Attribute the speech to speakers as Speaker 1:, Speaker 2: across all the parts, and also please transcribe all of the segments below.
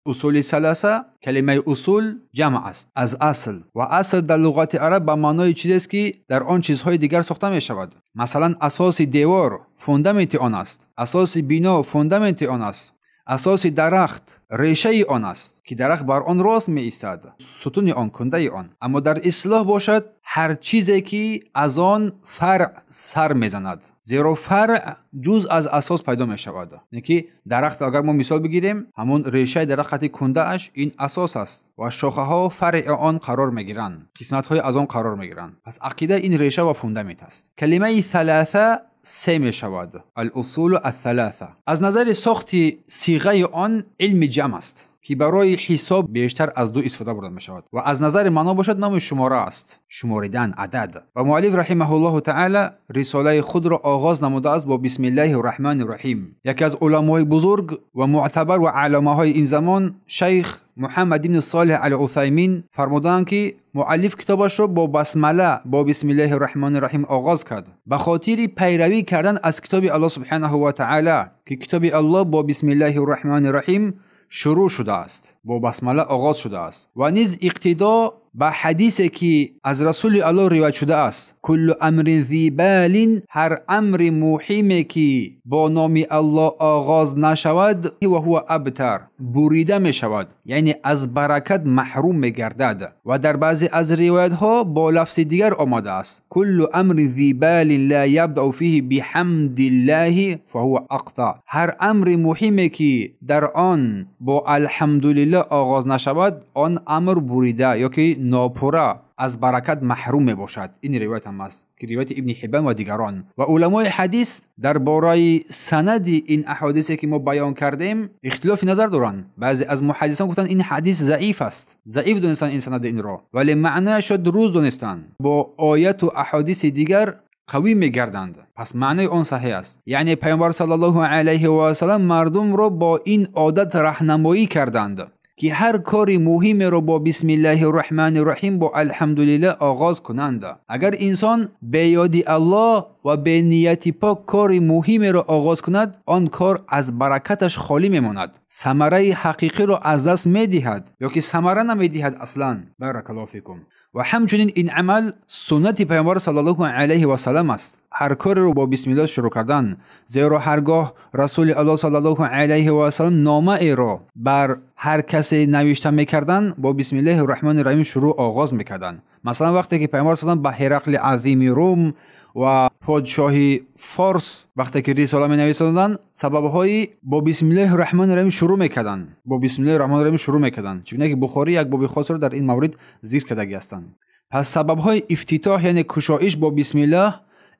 Speaker 1: اصول ثلاثه کلمه اصول جمع است از اصل و اصل در لغت عرب به معنای چیزی است که در آن چیزهای دیگر ساخته می شود. مثلا اساس دیوار فوندامنت آن است، اساس بنا فوندامنت آن است، اساس درخت ریشه آن است که درخت بر آن راست می ایستد، ستون آن کنده آن. اما در اصلاح باشد هر چیزی که از آن فرع سر می زند، زیرا فرع جز از اساس پیدا می شود. یعنی که درخت اگر ما مثال بگیریم، همون ریشه درخت کنده اش این اساس است و شاخه ها فرع آن قرار می گیرند، قسمت های از آن قرار می گیرند. پس عقیده این ریشه و فوندامنت است. کلمه ثلاثه سه می شود، الاصول الثلاثه. از نظر ساخت صیغه آن علم جمع است که برای حساب بیشتر از دو استفاده برده می شود و از نظر معنا باشد نام شماره است، شماریدن، عدد. و مؤلف رحمه الله تعالی رساله خود را آغاز نموده است با بسم الله الرحمن الرحیم. یکی از علمای بزرگ و معتبر و علامه های این زمان شیخ محمد بن صالح العثیمین فرمودند که مؤلف کتابش را با بسمله، با بسم الله الرحمن الرحیم آغاز کرد به خاطر پیروی کردن از کتاب الله سبحانه و تعالی که کتاب الله با بسم الله الرحمن الرحیم شروع شده است، با بسمله آغاز شده است و نیز اقتدا به حدیثی که از رسول الله روایت شده است، کل امر ذی بال، هر امر مهمی که با نام الله آغاز نشود و هو ابتر، بریده می شود، یعنی از برکت محروم می گردد. و در بعضی از روایت ها با لفظ دیگر آمده است، کل امر ذی بال لا یبدأ فیه بحمد الله فهو اقطع، هر امر مهمی که در آن با الحمدلله آغاز نشود آن امر بریده یا که ناپوره، از برکت محروم می باشد. این روایت هم است که روایت ابن حبان و دیگران. و علمای حدیث درباره سند این احادیثی که ما بیان کردیم اختلاف نظر دارند. بعضی از محدثان گفتن این حدیث ضعیف است، ضعیف دونستن این سند این را، ولی معنیش درست دونستن، با آیات و احادیث دیگر قوی می‌گردند. پس معنی آن صحیح است. یعنی پیامبر صلی الله علیه و سلم مردم را با این عادت راهنمایی کردند که هر کاری مهم را با بسم الله الرحمن الرحیم با الحمدلله آغاز کنند. اگر انسان به یاد الله و به نیت پاک کاری مهم را آغاز کند، آن کار از برکتش خالی میماند، ثمره حقیقی را از دست میدهد یا که ثمره نمیدهد اصلا. بارک الله فیکم. و همچنین این عمل سنت پیامبر صلی الله علیه و سلم است، هر کار رو با بسم الله شروع کردن، زیرا هرگاه رسول الله صلی الله علیه و سلم نامه ای را بر هر کسی نوشته میکردن با بسم الله الرحمن الرحیم شروع آغاز میکردن. مثلا وقتی که پیامبر صلی الله علیه و سلم به هرقل عظیم روم و پادشاه فارس وقتی که رساله می نویسندن، سبب‌های با بسم الله الرحمن الرحیم شروع میکردن، با بسم الله الرحمن الرحیم شروع میکردن، چون که بخاری یک باب خاص رو در این مورد ذکر کرده هستند. پس سبب‌های افتتاح یعنی کشایش با بسم الله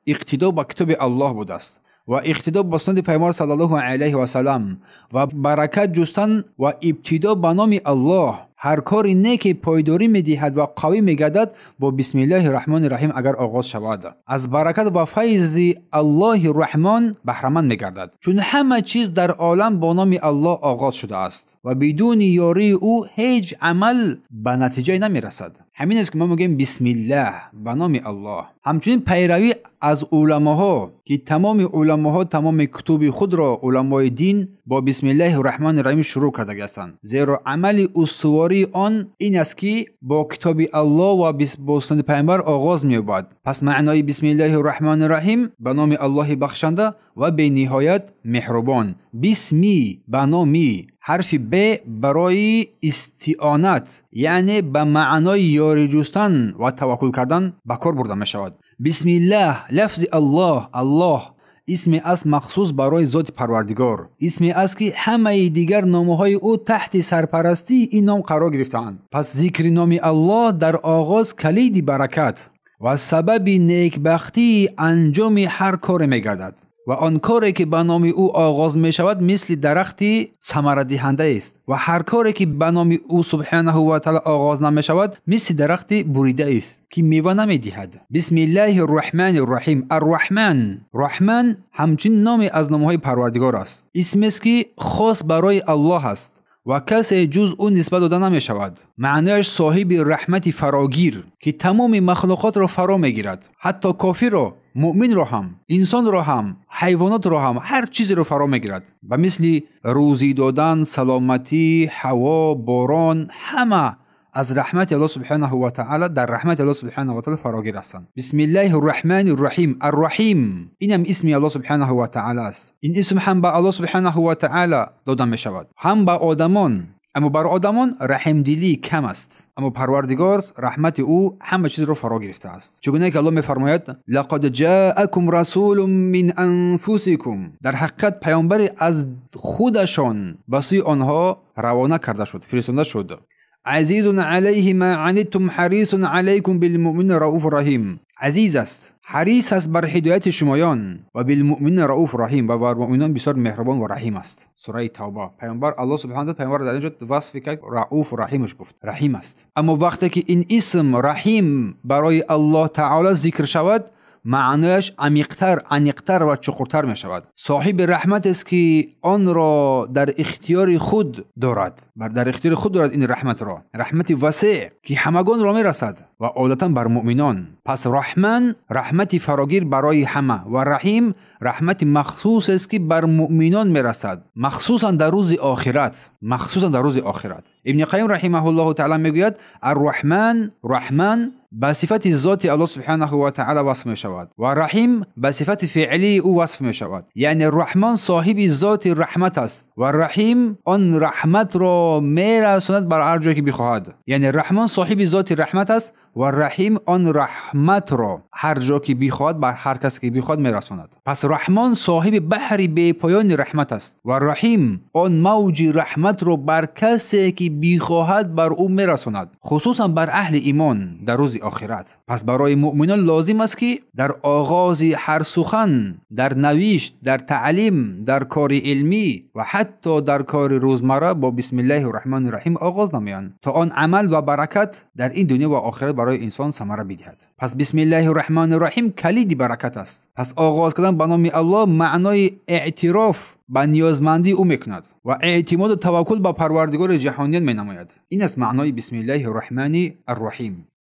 Speaker 1: اقتدا با کتاب الله بوده است و اقتدا با سنت پیامبر صلی الله علیه و سلم و برکت جستن و ابتدا به نام الله. هر کاری نیک پایداری میدهد و قوی میگردد با بسم الله الرحمن الرحیم اگر آغاز شود، از برکت و فیض الله الرحمن بهره‌مند میگردد، چون همه چیز در عالم با نام الله آغاز شده است و بدون یاری او هیچ عمل به نتیجه نمیرسد. همین است که ما میگیم بسم الله، به نام الله. همچنین پیروی از علماها که تمام علماها تمام کتب خود را علمای دین با بسم الله الرحمن الرحیم شروع کرده هستند، زیرا عمل استواری آن این است که با کتاب الله و با سنت پیامبر آغاز می‌یابد. پس معنای بسم الله الرحمن الرحیم به نام الله بخشنده و به نهایت مهربان. بسمی به نامی، حرف ب برای استعانت یعنی به معنای یاری جستن و توکل کردن به کار برده می شود. بسم الله لفظ الله، الله اسم است مخصوص برای ذات پروردگار، اسم است که همه دیگر نامهای او تحت سرپرستی این نام قرار گرفتند. پس ذکر نام الله در آغاز کلید برکت و سبب نیکبختی انجام هر کار می گردد و آن کاری که به نام او آغاز می شود مثل درختی ثمره دهنده است و هر کاری که به نام او سبحانه و تعالی آغاز نمی شود مثل درختی بریده است که میوه نمی دهد. بسم الله الرحمن الرحیم. الرحمن، رحمان همچنین نام از نامهای پروردگار است، اسمی است که خاص برای الله است و کسی جز او نسبت داده نمی شود. معنیش صاحب رحمت فراگیر که تمام مخلوقات را فرا می گیرد، حتی کافر را مؤمن رو هم، انسان رو هم، حیوانات رو هم، هر چیزی رو فرا میگیرد. و مثل روزی دادن، سلامتی، هوا، باران، همه از رحمت الله سبحانه و تعالی در رحمت الله سبحانه و تعالی فراگیر هستند. بسم الله الرحمن الرحیم. الرحیم اینم اسم الله سبحانه و تعالی است. این اسم هم به الله سبحانه و تعالی داده می شود، هم به آدمان. اما بر آدمان رحم دلی کم است، اما پروردگار رحمت او همه چیز رو فرا گرفته است. چگونه که الله میفرماید لقد جاءکم رسول من انفسکم، در حقیقت پیامبری از خودشان به سوی آنها روانه کرده شد، فرستاده شد. عزیز علیه ما عنتم حریص علیکم بالمؤمنین رؤوف رحیم. عزیز است، حریص است بر هدایت شمایان، و بالمؤمنین رؤوف رحیم، و بر مؤمنان بسیار مهربان و رحیم است. سوره توبه. پیامبر الله سبحانه و تعالی پیامبر در اینجا وصف کرد، رؤوف و رحیمش گفت، رحیم است. اما وقتی که این اسم رحیم برای الله تعالی ذکر شود، معنایش عمیق‌تر و چقورتر می شود. صاحب رحمت است که آن را در اختیار خود دارد، در اختیار خود دارد این رحمت را، رحمت وسیع که همگان را می رسد و عادتا بر مؤمنان. پس رحمان رحمت فراگیر برای همه، و رحیم رحمت مخصوص است که بر مؤمنان می رسد، مخصوصا در روز آخرت. ابن قیم رحمه الله تعالی میگوید رحمان به صفت ذات الله سبحانه و تعالی وصف می شود و رحیم به صفت فعلی او وصف می شود. یعنی رحمان صاحب ذات رحمت است و رحیم آن رحمت را می رساند بر هر جایی که بخواهد. یعنی رحمان صاحب ذات رحمت است و رحیم آن رحمت را هر جا که بخواهد بر هر کس که بخواهد می رساند. پس رحمان صاحب بحر بی پایان رحمت است و رحیم آن موج رحمت را بر کسی که بخواهد بر او می رساند، خصوصا بر اهل ایمان در روز آخرت. پس برای مؤمنان لازم است که در آغاز هر سخن، در نوشت، در تعلیم، در کار علمی و حتی در کار روزمره با بسم الله الرحمن الرحیم آغاز نمایند تا آن عمل و برکت در این دنیا و آخرت برای انسان ثمره بدهد. پس بسم الله الرحمن الرحیم کلید برکت است. پس آغاز کردن به نام الله معنای اعتراف به نیازمندی او میکند و اعتماد و توکل به پروردگار جهانیان می نماید. این است معنای بسم الله الرحمن الرحیم.